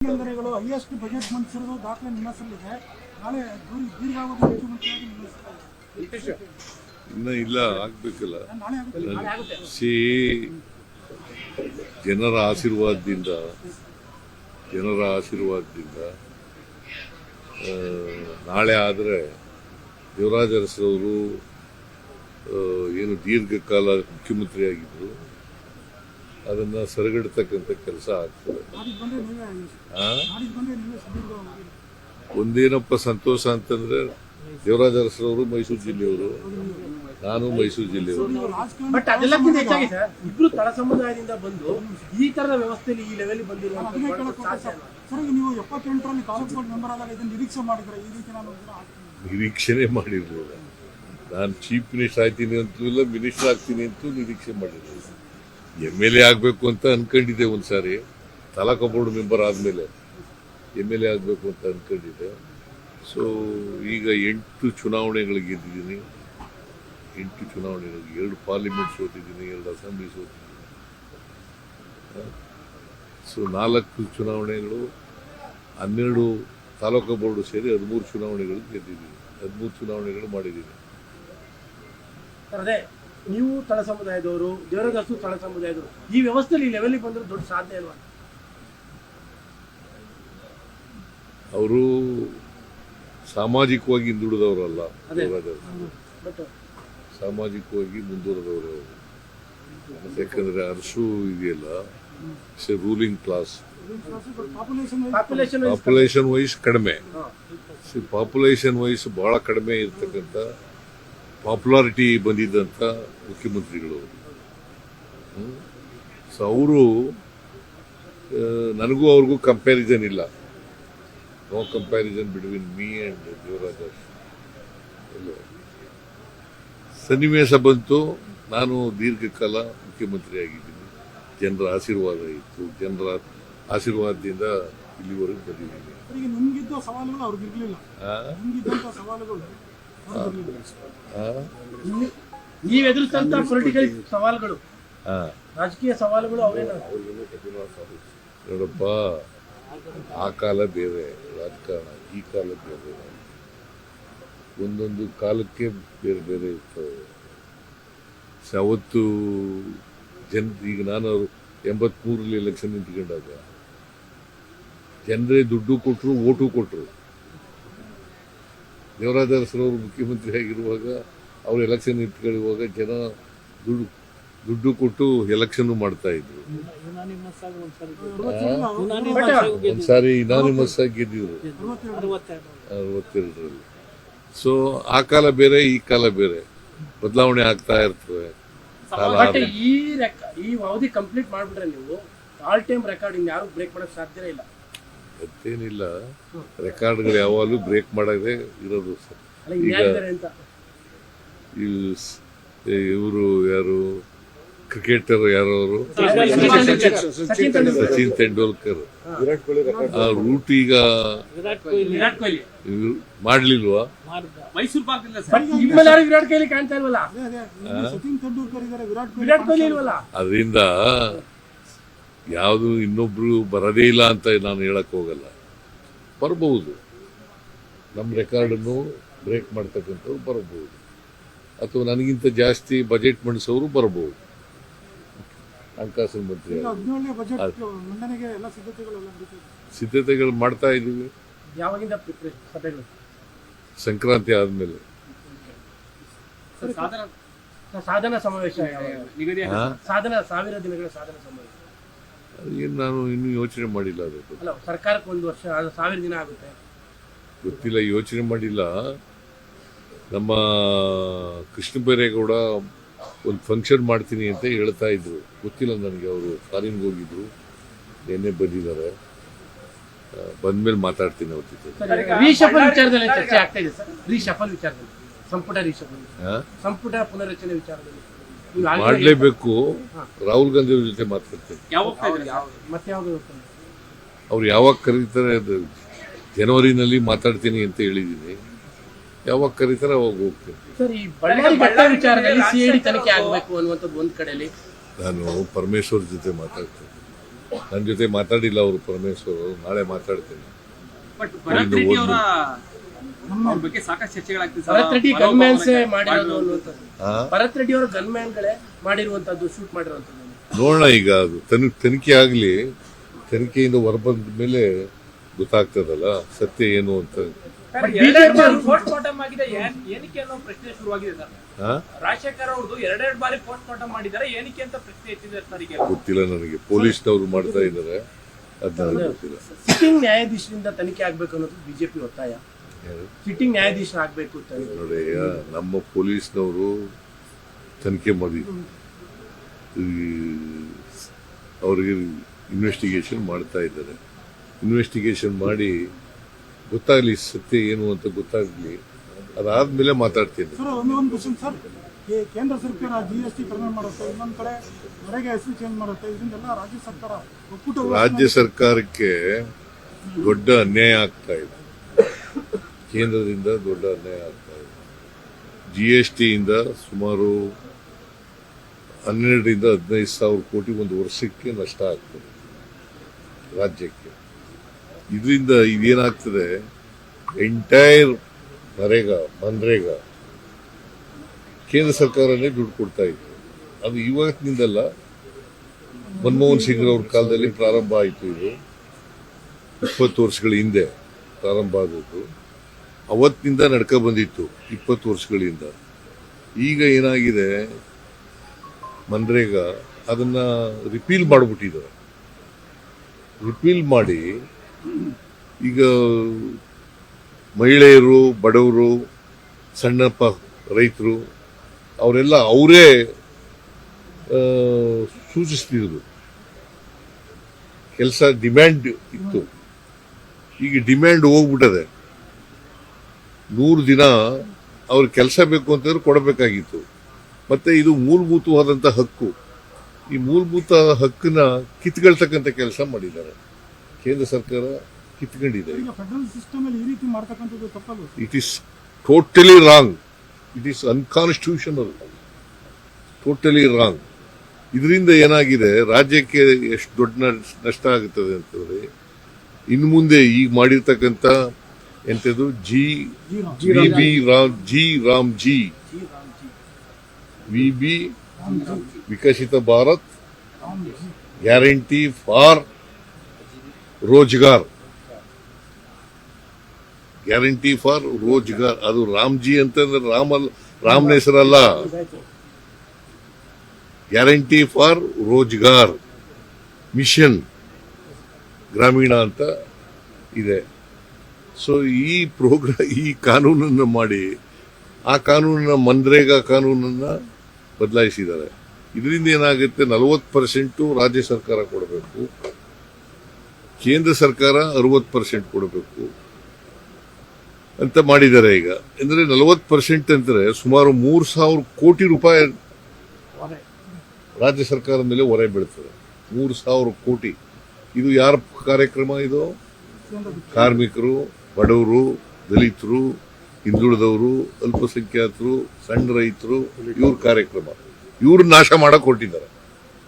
ಯೋಜನೆಗಳು highest budget ಮಂಡಿಸಿರೋದು ದಾಖಲೆ ನಿಮ್ಮ ಹೆಸರಲ್ಲಿದೆ. ನಾಳೆ ದೀರ್ಘಾವಧಿ ಮುಖ್ಯಮಂತ್ರಿಯಾಗಿ ಇನ್ನ ಇಲ್ಲ, ಆಗ್ಬೇಕಲ್ಲ. ನಾಳೆ ಆಗುತ್ತೆ. ಜನರ ಆಶೀರ್ವಾದದಿಂದ ನಾಳೆ ಆದರೆ ದೇವರಾಜ ಅರಸರವರು ಏನು ದೀರ್ಘಕಾಲ ಮುಖ್ಯಮಂತ್ರಿ ಆಗಿದ್ರು ಅದನ್ನ ಸರಿಗಟ್ಟತಕ್ಕಂಥ ಕೆಲಸ ಆಗ್ತದೆ. ಒಂದೇನಪ್ಪ ಸಂತೋಷ ಅಂತಂದ್ರೆ ದೇವರಾಜ ಅರಸರವರು ಮೈಸೂರು ಜಿಲ್ಲೆಯವರು, ನಾನು ಮೈಸೂರು ಜಿಲ್ಲೆಯವರು. ಬಟ್ ಅದೆಲ್ಲಕ್ಕಿಂತ ಹೆಚ್ಚಾಗಿ ಸರ್, ಇಬ್ರು ತಳ ಸಮುದಾಯದಿಂದ ಬಂದು ಈ ತರದ ವ್ಯವಸ್ಥೆಯಲ್ಲಿ ಈ ಲೆವೆಲ್ ಬಂದಿರುವಂತ ನೀವು 78ರಲ್ಲಿ ತಾಲೂಕು ಬೋರ್ಡ್ ಮೆಂಬರ್ ಆದಾಗ ಇದನ್ನು ನಿರೀಕ್ಷೆ ಮಾಡಿದ್ರೆ ಈ ರೀತಿ ನಾನು ನಿರೀಕ್ಷೆನೆ ಮಾಡಿರಲಿಲ್ಲ. ನಾನು ಚೀಫ್ ಮಿನಿಸ್ಟರ್ ಆಗ್ತೀನಿ ಅಂತಲೂ ಇಲ್ಲ, ಮಿನಿಸ್ಟರ್ ಆಗ್ತೀನಿ ಅಂತೂ ನಿರೀಕ್ಷೆ ಮಾಡಿರಲಿಲ್ಲ. MLA ಆಗಬೇಕು ಅಂತ ಅನ್ಕೊಂಡಿದ್ದೆ ಒಂದ್ಸಾರಿ, ತಾಲೂಕು ಬೋರ್ಡ್ ಮೆಂಬರ್ ಆದಮೇಲೆ MLA ಆಗಬೇಕು ಅಂತ ಅನ್ಕೊಂಡಿದ್ದೆ. ಸೊ ಈಗ 8 ಚುನಾವಣೆಗಳು ಗೆದ್ದಿದ್ದೀನಿ. 8 ಚುನಾವಣೆಗಳಿಗೆ 2 ಪಾರ್ಲಿಮೆಂಟ್ ಸೋತಿದ್ದೀನಿ, 2 ಅಸೆಂಬ್ಲಿ ಸೋತಿದ್ದೀನಿ. ಸೊ 4 ಚುನಾವಣೆಗಳು, 12 ತಾಲೂಕು ಬೋರ್ಡು ಸೇರಿ 13 ಚುನಾವಣೆಗಳು ಗೆದ್ದಿದ್ದೀನಿ, 13 ಚುನಾವಣೆಗಳು ಮಾಡಿದ್ದೀನಿ. ಅದೇ ನೀವು ತಳ ಸಮುದಾಯದವರು, ದೇವರಾಜ ತಳ ಸಮುದಾಯದವರು, ಈ ವ್ಯವಸ್ಥೆಯಲ್ಲಿ ಈ ಲೆವೆಲ್ ಬಂದ್ರೆ ದೊಡ್ಡ ಸಾಧ್ಯ ಅಲ್ವಾ? ಅವರು ಸಾಮಾಜಿಕವಾಗಿ ಹಿಂದುಳಿದವರಲ್ಲ, ಸಾಮಾಜಿಕವಾಗಿ ಮುಂದುವರೆದವರು. ಯಾಕಂದ್ರೆ ಅರಸು ಇದೆಯಲ್ಲ, ರೂಲಿಂಗ್ ಕ್ಲಾಸ್, ಪಾಪ್ಯುಲೇಷನ್ ವೈಸ್ ಕಡಿಮೆ, ಪಾಪ್ಯುಲೇಷನ್ ವೈಸ್ ಬಹಳ ಕಡಿಮೆ ಇರ್ತಕ್ಕಂಥ ಪಾಪ್ಯುಲಾರಿಟಿ ಬಂದಿದ್ದಂಥ ಮುಖ್ಯಮಂತ್ರಿಗಳು. ಸೊ ಅವರು, ನನಗೂ ಅವ್ರಿಗೂ ಕಂಪ್ಯಾರಿಸನ್ ಇಲ್ಲ, no comparison between me and Devaraj. ಸನ್ನಿವೇಶ ಬಂತು, ನಾನು ದೀರ್ಘಕಾಲ ಮುಖ್ಯಮಂತ್ರಿ ಆಗಿದ್ದೀನಿ, ಜನರ ಆಶೀರ್ವಾದ ಇತ್ತು, ಜನರ ಆಶೀರ್ವಾದದಿಂದ ಇಲ್ಲಿವರೆಗೂ ಬಂದಿದ್ದೀನಿ. ನಿಮ್ಗಿದ್ದ ಸವಾಲುಗಳು ಅವ್ರಿಗಿರ್ಲಿಲ್ಲ, ನಿಮ್ಗಿದ್ದಂತ ಸವಾಲುಗಳು ನೀವು ಎದುರಿಸಿದಂತ ಪೊಲಿಟಿಕಲ್ ಸವಾಲುಗಳು, ರಾಜಕೀಯ ಸವಾಲುಗಳು ಅವೇನ? ನೋಡಪ್ಪ, ಆ ಕಾಲ ಬೇರೆ ರಾಜಕಾರಣ, ಈ ಕಾಲ ಬೇರೆ. ಒಂದೊಂದು ಕಾಲಕ್ಕೆ ಬೇರೆ ಬೇರೆ ಇರ್ತವೆ. ಅವತ್ತು ಈಗ ನಾನು 83ರಲ್ಲಿ ಎಲೆಕ್ಷನ್ ನಿಂತ್ಕೊಂಡಾಗ ಜನರೇ ದುಡ್ಡು ಕೊಟ್ಟರು, ಓಟು ಕೊಟ್ಟರು. ದೇವರಾಜ ಅರಸರವರು ಮುಖ್ಯಮಂತ್ರಿ ಆಗಿರುವಾಗ, ಅವರು ಎಲೆಕ್ಷನ್ ನಿಂತ್ಕೊಳ್ಳುವಾಗ ಜನ ದುಡ್ಡು ಕೊಟ್ಟು ಎಲೆಕ್ಷನ್ ಮಾಡ್ತಾ ಇದ್ರು. ಒಂದ್ಸಾರಿ ಇನಾನಿಮಸ್ ಆಗಿ ಗೆದ್ದಿದ್ರು 62ರಲ್ಲಿ. ಸೊ ಆ ಕಾಲ ಬೇರೆ, ಈ ಕಾಲ ಬೇರೆ, ಬದಲಾವಣೆ ಆಗ್ತಾ ಇರ್ತವೆ. ಈ ಅವಧಿ ಕಂಪ್ಲೀಟ್ ಮಾಡ್ಬಿಟ್ರೆ ನೀವು ಆಲ್ ಟೈಮ್ ರೆಕಾರ್ಡ್ ಯಾರು ಬ್ರೇಕ್ ಮಾಡಕ್ ಸಾಧ್ಯನೇ ಇಲ್ಲ. ಮತ್ತೇನಿಲ್ಲ, ರೆಕಾರ್ಡ್ಗಳು ಯಾವಾಗಲೂ ಬ್ರೇಕ್ ಮಾಡದೆ ಇರೋದು. ಈಗ ಇವರು ಯಾರು, ಕ್ರಿಕೆಟರ್ ಯಾರು, ಅವರು ಸಚಿನ್ ತೆಂಡೂಲ್ಕರ್, ಆ ರೂಟ್ ಈಗ ಮಾಡ್ಲಿಲ್ವಾ? ವಿರಾಟ್ ಕೊಹ್ಲಿ ಕಾಣ್ತಾ ಇಲ್ವಲ್ಲ, ವಿರಾಟ್ ಕೊಹ್ಲಿ ಇಲ್ವಲ್ಲ. ಅದರಿಂದ ಯಾವುದು ಇನ್ನೊಬ್ರು ಬರದೇ ಇಲ್ಲ ಅಂತ ನಾನು ಹೇಳಕ್ ಹೋಗಲ್ಲ. ಬರಬಹುದು, ನಮ್ಮ ರೆಕಾರ್ಡನ್ನು ಬ್ರೇಕ್ ಮಾಡ್ತಕ್ಕಂಥವ್ರು ಬರಬಹುದು, ಅಥವಾ ನನಗಿಂತ ಜಾಸ್ತಿ ಬಜೆಟ್ ಮಂಡಿಸೋರು ಬರಬಹುದು. ಹಣಕಾಸಿನ ಮಂತ್ರಿ ಸಿದ್ಧತೆಗಳು ಮಾಡ್ತಾ ಇದ್ದೀವಿ. ಯಾವಾಗಿಂದ ಸಭೆಗಳು? ಸಂಕ್ರಾಂತಿ ಆದ್ಮೇಲೆ. ಸಾಧನಾ ಸಮಾವೇಶ, ಸಾಧನಾ 1000 ದಿನಗಳ ಸಾಧನಾ ಸಮಾವೇಶ ಏನು ನಾನು ಇನ್ನೂ ಯೋಚನೆ ಮಾಡಿಲ್ಲ. ಅದಕ್ಕೆ ಅಲ್ಲ, ಸರ್ಕಾರಕ್ಕೆ 1 ವರ್ಷ, 1000 ದಿನ ಆಗುತ್ತೆ, ಗೊತ್ತಿಲ್ಲ, ಯೋಚನೆ ಮಾಡಿಲ್ಲ. ನಮ್ಮ ಕೃಷ್ಣ ಬೈರೇಗೌಡ ಒಂದು ಫಂಕ್ಷನ್ ಮಾಡ್ತೀನಿ ಅಂತ ಹೇಳ್ತಾ ಇದ್ರು, ಗೊತ್ತಿಲ್ಲ ನನಗೆ. ಅವರು ಫಾರಿನ್ಗೆ ಹೋಗಿದ್ರು, ನಿನ್ನೆ ಬಂದಿದ್ದಾರೆ, ಬಂದ್ಮೇಲೆ ಮಾತಾಡ್ತೀನಿ ಅವ್ರ ಜೊತೆ. ರೀಶಫಲ್ ವಿಚಾರದಲ್ಲಿ ಚರ್ಚೆ ಆಗ್ತಾ ಇದೆ ಸರ್. ರೀಶಫಲ್ ವಿಚಾರದಲ್ಲಿ, ಸಂಪುಟ ಪುನರಚನೆ ವಿಚಾರದಲ್ಲಿ ಮಾಡಲೇಬೇಕು. ರಾಹುಲ್ ಗಾಂಧಿ ಅವ್ರ ಜೊತೆ ಮಾತಾಡ್ತೀನಿ. ಮತ್ತೆ ಯಾವ್ದು ಅವ್ರು ಯಾವಾಗ ಕರೀತಾರೆ, ಜನವರಿನಲ್ಲಿ ಮಾತಾಡ್ತೀನಿ ಅಂತ ಹೇಳಿದ್ದೀನಿ. ಯಾವಾಗ ಕರೀತಾರೆ ಅವಾಗ ಹೋಗ್ತೀನಿ. ಸರ್, ಈ ಬಳ್ಳಾರಿ ಘಟ್ಟ ವಿಚಾರದಲ್ಲಿ CID ತನಿಖೆ ಆಗಬೇಕು ಅನ್ನುವಂಥದ್ದು ಒಂದ್ ಕಡೆಯಲ್ಲಿ ನಾನು ಪರಮೇಶ್ವರ್ ಜೊತೆ ಮಾತಾಡ್ತೀನಿ. ನನ್ನ ಜೊತೆ ಮಾತಾಡಿಲ್ಲ ಅವರು ಪರಮೇಶ್ವರ್, ನಾಳೆ ಮಾತಾಡ್ತೀನಿ. ಬಟ್ ಭರತ್ ರೆಡ್ಡಿ ಅವರ ಬಗ್ಗೆ ಸಾಕಷ್ಟು ಚರ್ಚೆಗಳಾಗ್ತಿದೆ ಸರ್. ಭರತ್ ರೆಡ್ಡಿ ಗನ್ಮ್ಯಾನ್ಸೇ ಮಾಡಿರೋದು ಅನ್ನುವಂಥದ್ದು. ಹಾ, ಭರತ್ ರೆಡ್ಡಿ ಅವರ ಗನ್ಮ್ಯಾನ್ಗಳೇ ಮಾಡಿರುವಂತದ್ದು, ಶೂಟ್ ಮಾಡಿರುವಂತದ್ದು. ನೋಡೋಣ ಈಗ ಅದು ತನಿಖೆ ಆಗಲಿ, ತನಿಖೆಯಿಂದ ಹೊರಬಂದ ಮೇಲೆ ಗೊತ್ತಾಗ್ತದಲ್ಲ ಸತ್ಯ ಏನು ಅಂತ. ಎರಡೆರಡು ಬಾರಿ ಪೋಸ್ಟ್ ಮಾರ್ಟಮ್ ಆಗಿದೆ, ಏನಕ್ಕೆ ಅನ್ನೋ ಪ್ರಶ್ನೆ ಶುರುವಾಗಿದೆ ಸರ್. ಹಾ, ರಾಜಶೇಖರ್ ಅವ್ರದ್ದು ಎರಡೆರಡು ಬಾರಿ ಪೋಸ್ಟ್ ಮಾರ್ಟಮ್ ಮಾಡಿದ್ದಾರೆ, ಏನಕ್ಕೆ ಅಂತ ಪ್ರಶ್ನೆ ಎತ್ತಿದ್ದಾರೆ ಸರ್. ಈಗ ಗೊತ್ತಿಲ್ಲ ನನಗೆ, ಪೊಲೀಸ್ನವರು ಮಾಡ್ತಾ ಇದ್ದಾರೆ, ಅದು ನನಗೆ ಗೊತ್ತಿಲ್ಲ. ಸಿಟ್ಟಿಂಗ್ ನ್ಯಾಯಾಧೀಶರಿಂದ ತನಿಖೆ ಆಗ್ಬೇಕು ಅನ್ನೋದು ಬಿಜೆಪಿ ಒತ್ತಾಯ. ಯಾರು? ಸಿಟ್ಟಿಂಗ್ ನ್ಯಾಯಾಧೀಶ ಆಗ್ಬೇಕು ತನಿಖೆ. ನೋಡಿ, ನಮ್ಮ ಪೊಲೀಸ್ನವರು ತನಿಖೆ ಮಾಡಿ ಅವ್ರಿಗೆ ಇನ್ವೆಸ್ಟಿಗೇಷನ್ ಮಾಡ್ತಾ ಇದ್ದಾರೆ. ಇನ್ವೆಸ್ಟಿಗೇಷನ್ ಮಾಡಿ ಗೊತ್ತಾಗ್ಲಿ ಸತ್ಯ ಏನು ಅಂತ ಗೊತ್ತಾಗ್ಲಿ, ಅದಾದ್ಮೇಲೆ ಮಾತಾಡ್ತೀನಿ. ಸರ್ ಒಂದು ಕ್ವಶನ್ ಸರ್, ಕೇಂದ್ರ ಸರ್ಕಾರ GST ಕಡಿಮೆ ಮಾಡುತ್ತೆ, ಇನ್ನೊಂದ್ ಕಡೆ ಹೊರಗೆ ಹೆಸರು ಚೇಂಜ್ ಮಾಡುತ್ತೆ, ಇದನ್ನೆಲ್ಲ ರಾಜ್ಯ ಸರ್ಕಾರ ಒಕ್ಕೂಟ ರಾಜ್ಯ ಸರ್ಕಾರಕ್ಕೆ ದೊಡ್ಡ ಅನ್ಯಾಯ ಆಗ್ತಾ ಇದೆ, ಕೇಂದ್ರದಿಂದ ದೊಡ್ಡ ಅನ್ಯಾಯ ಆಗ್ತಾ ಇದೆ. GST ಇಂದ ಸುಮಾರು 12ರಿಂದ 15 ಸಾವಿರ ಕೋಟಿ ಒಂದು ವರ್ಷಕ್ಕೆ ನಷ್ಟ ಆಗ್ತದೆ ರಾಜ್ಯಕ್ಕೆ. ಇದರಿಂದ ಇದೇನಾಗ್ತದೆ, ಎಂಟೈರ್ ಮನ್ರೇಗಾ ಕೇಂದ್ರ ಸರ್ಕಾರನೇ ದುಡ್ಡು ಕೊಡ್ತಾ ಇತ್ತು. ಅದು ಇವತ್ತಿನಿಂದಲ್ಲ, ಮನಮೋಹನ್ ಸಿಂಗ್ ಅವ್ರ ಕಾಲದಲ್ಲಿ ಪ್ರಾರಂಭ ಆಯಿತು. ಇದು 20 ವರ್ಷಗಳ ಹಿಂದೆ ಪ್ರಾರಂಭ ಆದದ್ದು, ಅವತ್ತಿನಿಂದ ನಡ್ಕ ಬಂದಿತ್ತು 20 ವರ್ಷಗಳಿಂದ. ಈಗ ಏನಾಗಿದೆ, ಮನ್ರೇಗಾ ಅದನ್ನ ರಿಪೀಲ್ ಮಾಡಿಬಿಟ್ಟಿದ್ದಾರೆ. ರಿಪೀಲ್ ಮಾಡಿ ಈಗ ಮಹಿಳೆಯರು, ಬಡವರು, ಸಣ್ಣ ರೈತರು ಅವರೆಲ್ಲ ಅವರೇ ಸೂಚಿಸ್ತಿದ್ರು. ಕೆಲಸ ಡಿಮ್ಯಾಂಡ್ ಇತ್ತು, ಈಗ ಡಿಮ್ಯಾಂಡ್ ಹೋಗ್ಬಿಟ್ಟದೆ. 100 ದಿನ ಅವ್ರ ಕೆಲಸ ಬೇಕು ಅಂತಂದ್ರೆ ಕೊಡಬೇಕಾಗಿತ್ತು. ಮತ್ತೆ ಇದು ಮೂಲಭೂತವಾದಂಥ ಹಕ್ಕು. ಈ ಮೂಲಭೂತ ಹಕ್ಕನ್ನ ಕಿತ್ಕೊಳ್ತಕ್ಕಂಥ ಕೆಲಸ ಮಾಡಿದ್ದಾರೆ ಕೇಂದ್ರ ಸರ್ಕಾರ, ಕಿತ್ಕೊಂಡಿದೆ. ಈಗ ಫೆಡರಲ್ ಸಿಸ್ಟಮ್ ಅಲ್ಲಿ ಈ ರೀತಿ ಮಾಡ್ತಕ್ಕಂಥದ್ದು ತಪ್ಪಲ್ಲ. It is totally wrong, it is unconstitutional, totally wrong. ಇದರಿಂದ ಏನಾಗಿದೆ, ರಾಜ್ಯಕ್ಕೆ ಎಷ್ಟು ದೊಡ್ಡ ನಷ್ಟ ಆಗುತ್ತದೆ ಅಂತಂದ್ರೆ, ಇನ್ನು ಮುಂದೆ ಈಗ ಮಾಡಿರ್ತಕ್ಕಂಥ ಎಂಥದ್ದು VB Viksit Bharat guarantee for Rozgar, guarantee for Rozgar. ಅದು ರಾಮ್ಜಿ ಅಂತಂದ್ರೆ ರಾಮನ ಹೆಸರಲ್ಲ, ಗ್ಯಾರಂಟಿ ಫಾರ್ ರೋಜ್ಗಾರ್ ಮಿಷನ್ ಗ್ರಾಮೀಣ ಅಂತ ಇದೆ. ಸೊ ಈ ಕಾನೂನನ್ನು ಮಾಡಿ ಆ ಕಾನೂನನ್ನ ಮನ್ರೇಗಾ ಕಾನೂನನ್ನ ಬದಲಾಯಿಸಿದ್ದಾರೆ. ಇದರಿಂದ ಏನಾಗುತ್ತೆ, 40% ರಾಜ್ಯ ಸರ್ಕಾರ ಕೊಡಬೇಕು, ಕೇಂದ್ರ ಸರ್ಕಾರ 60% ಕೊಡಬೇಕು ಅಂತ ಮಾಡಿದ್ದಾರೆ. ಈಗ ಅಂದ್ರೆ 40% ಅಂದ್ರೆ ಸುಮಾರು 3,000 ಕೋಟಿ ರೂಪಾಯಿ ರಾಜ್ಯ ಸರ್ಕಾರದ ಮೇಲೆ ಹೊರೆ ಬೀಳ್ತದೆ. 3,000 ಕೋಟಿ. ಇದು ಯಾರ ಕಾರ್ಯಕ್ರಮ? ಇದು ಕಾರ್ಮಿಕರು, ಬಡವರು, ದಲಿತರು, ಹಿಂದುಳಿದವರು, ಅಲ್ಪಸಂಖ್ಯಾತರು, ಸಣ್ಣ ರೈತರು, ಇವ್ರ ಕಾರ್ಯಕ್ರಮ. ಇವ್ರು ನಾಶ ಮಾಡಕ್ ಹೊರಟಿದ್ದಾರೆ.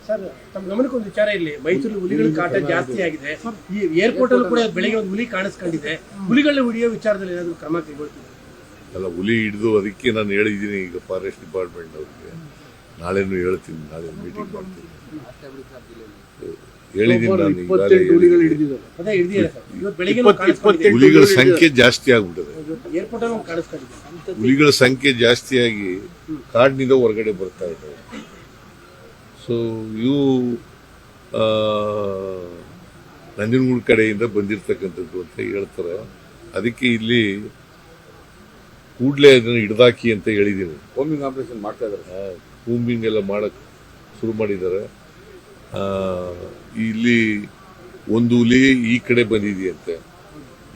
ಸರ್, ತಮ್ಮ ಗಮನಕ್ಕೊಂದು ವಿಚಾರ, ಇಲ್ಲಿ ಮೈಸೂರಲ್ಲಿ ಹುಲಿಗಳ ಕಾಟ ಜಾಸ್ತಿ ಆಗಿದೆ. ಈ ಏರ್ಪೋರ್ಟ್ ಅಲ್ಲೂ ಕೂಡ ಬೆಳಗ್ಗೆ ಒಂದು ಹುಲಿ ಕಾಣಿಸ್ಕೊಂಡಿದೆ. ಹುಲಿಗಳನ್ನ ಹಿಡಿಯೋ ವಿಚಾರದಲ್ಲಿ ಏನಾದರೂ ಕ್ರಮ ಕೈಗೊಳ್ತಿದೆ? ಅಲ್ಲ, ಹುಲಿ ಹಿಡಿದು ಅದಕ್ಕೆ ನಾನು ಹೇಳಿದ್ದೀನಿ ಈಗ ಫಾರೆಸ್ಟ್ ಡಿಪಾರ್ಟ್ಮೆಂಟ್ ಅವ್ರಿಗೆ, ನಾಳೆನೂ ಹೇಳ್ತೀನಿ, ನಾಳೆ ಮೀಟಿಂಗ್ ಮಾಡ್ತೀನಿ, ಹೇಳಿದ್ದೀನಿ ನಾನು. ಅದೇ ಹಿಡಿದಿದೆ ಸರ್, ಇವತ್ತು ಬೆಳಗ್ಗೆ ಹುಲಿಗಳ ಸಂಖ್ಯೆ ಜಾಸ್ತಿ ಆಗ್ಬಿಟ್ಟದೆ. ಏರ್ಪೋರ್ಟ್ ಅಲ್ಲಿ ಕಾಣಿಸ್ಕೊಂಡಿದೆ. ಹುಲಿಗಳ ಸಂಖ್ಯೆ ಜಾಸ್ತಿಯಾಗಿ ಕಾಡಿನಿಂದ ಹೊರಗಡೆ ಬರ್ತಾ ಇದ್ದಾವೆ. ಸೊ ಇವು ನಂಜನಗೂಡು ಕಡೆಯಿಂದ ಬಂದಿರತಕ್ಕಂಥದ್ದು ಅಂತ ಹೇಳ್ತಾರೆ. ಅದಕ್ಕೆ ಇಲ್ಲಿ ಕೂಡಲೇ ಅದನ್ನು ಹಿಡ್ದಾಕಿ ಅಂತ ಹೇಳಿದ್ದೀನಿ. ಹೋಮಿಂಗ್ ಆಪರೇಷನ್ ಮಾಡ್ತಾ ಇದ್ದಾರೆ, ಕೂಂಬಿಂಗ್ ಎಲ್ಲ ಮಾಡಕ್ ಶುರು ಮಾಡಿದ್ದಾರೆ. ಇಲ್ಲಿ ಒಂದು ಹುಲಿ ಈ ಕಡೆ ಬಂದಿದೆಯಂತೆ,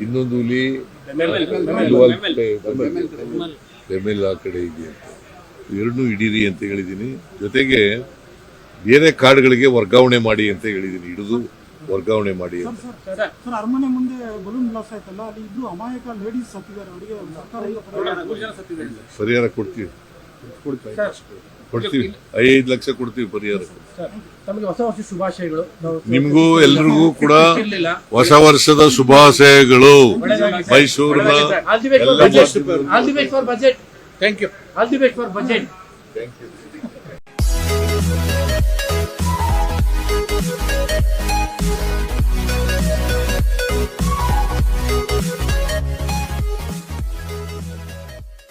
ಇನ್ನೊಂದು ಹುಲಿ ಬೆಮೆಲ್ ಆ ಕಡೆ ಇದೆಯಂತೆ. ಎರಡನ್ನೂ ಹಿಡೀರಿ ಅಂತ ಹೇಳಿದ್ದೀನಿ. ಜೊತೆಗೆ ಬೇರೆ ಕಾಡುಗಳಿಗೆ ವರ್ಗಾವಣೆ ಮಾಡಿ ಅಂತ ಹೇಳಿದ್ದೀನಿ, ಹಿಡಿದು ವರ್ಗಾವಣೆ ಮಾಡಿ ಅಂತ. ಸರ್, ಅರಮನೆ ಮುಂದೆ ಬಲೂನ್ ಬ್ಲಾಸ್ಟ್ ಆಯ್ತಲ್ಲ, ಅಲ್ಲಿ ಇಬ್ರು ಅಮಾಯಕ ಲೇಡೀಸ್ ಸತ್ತಿದ್ದಾರೆ. ಅವರಿಗೆ ಸರ್ಕಾರ ಪರಿಹಾರ ಕೊಡ್ತೀವಿ. ಕೊಡ್ತೀವಿ, 5 ಲಕ್ಷ ಕೊಡ್ತೀವಿ ಪರಿಹಾರ. ಸರ್ ತಮಗೆ ಹೊಸ ವರ್ಷ ಶುಭಾಶಯಗಳು. ನಿಮ್ಗೂ ಎಲ್ರಿಗೂ ಕೂಡ ಇರ್ಲಿಲ್ಲ. ಹೊಸ ವರ್ಷದ ಶುಭಾಶಯಗಳು. ಮೈಸೂರಿನ ಆಲ್ ದಿ ಬೆಸ್ಟ್ ಎಲ್ಲ for budget. Thank you. All the best for budget. Thank you.